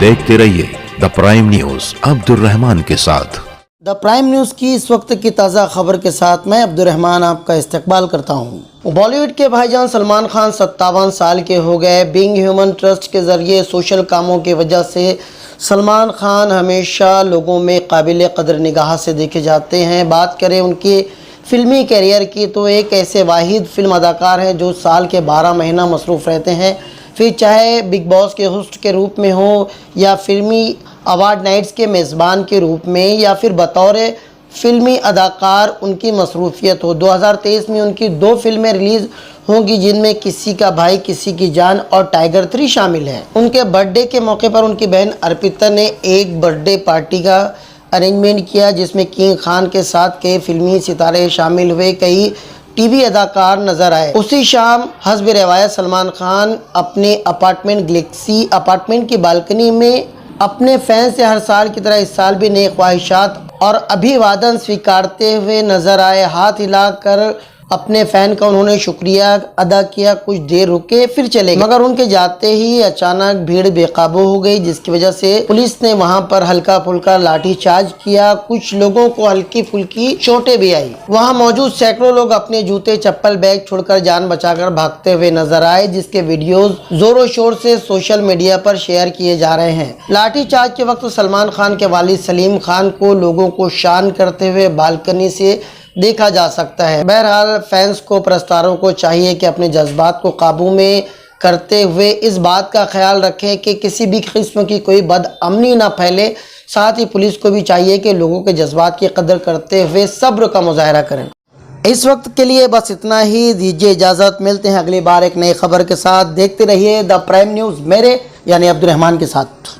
देखते रहिए the prime news Abdul Rahman के साथ। द प्राइम न्यूज़ की इस वक्त की ताज़ा खबर के साथ मैं अब्दुल रहमान आपका इस्तकबाल करता हूं। बॉलीवुड के भाईजान सलमान खान 57 साल के हो गए। बीइंग ह्यूमन ट्रस्ट के ज़रिए सोशल कामों की वजह से सलमान खान हमेशा लोगों में काबिल कदर निगाह से देखे जाते हैं। बात करें उनकी फ़िल्मी कैरियर की तो एक ऐसे वाहिद फिल्म अदाकार हैं जो साल के 12 महीना मसरूफ़ रहते हैं। फिर चाहे बिग बॉस के होस्ट के रूप में हो या फिल्मी अवार्ड नाइट्स के मेज़बान के रूप में या फिर बतौर फिल्मी अदाकार उनकी मसरूफियत हो। 2023 में उनकी 2 फिल्में रिलीज़ होंगी जिनमें किसी का भाई किसी की जान और टाइगर 3 शामिल है। उनके बर्थडे के मौके पर उनकी बहन अर्पिता ने एक बर्थडे पार्टी का अरेंजमेंट किया जिसमें किंग खान के साथ कई फिल्मी सितारे शामिल हुए, कई टीवी अदाकार नजर आए। उसी शाम हस्ब रिवायत सलमान खान अपने अपार्टमेंट गैलेक्सी अपार्टमेंट की बालकनी में अपने फैंस से हर साल की तरह इस साल भी नई ख्वाहिशात और अभिवादन स्वीकारते हुए नजर आए। हाथ हिलाकर अपने फैन का उन्होंने शुक्रिया अदा किया। कुछ देर रुके फिर चले गए, मगर उनके जाते ही अचानक भीड़ बेकाबू हो गई जिसकी वजह से पुलिस ने वहां पर हल्का फुल्का लाठीचार्ज किया। कुछ लोगों को हल्की फुल्की चोटें भी आई। वहां मौजूद सैकड़ों लोग अपने जूते चप्पल बैग छोड़कर जान बचाकर भागते हुए नजर आए जिसके वीडियोज जोरों शोर से सोशल मीडिया पर शेयर किए जा रहे हैं। लाठीचार्ज के वक्त सलमान खान के वालिद सलीम खान को लोगों को शान करते हुए बालकनी से देखा जा सकता है। बहरहाल फैंस को प्रस्तारों को चाहिए कि अपने जज्बात को काबू में करते हुए इस बात का ख्याल रखें कि किसी भी किस्म की कोई बदअमनी ना फैले। साथ ही पुलिस को भी चाहिए कि लोगों के जज्बात की कदर करते हुए सब्र का मुजाहरा करें। इस वक्त के लिए बस इतना ही, दीजिए इजाज़त। मिलते हैं अगली बार एक नई खबर के साथ। देखते रहिए द प्राइम न्यूज़ मेरे यानी अब्दुल रहमान के साथ।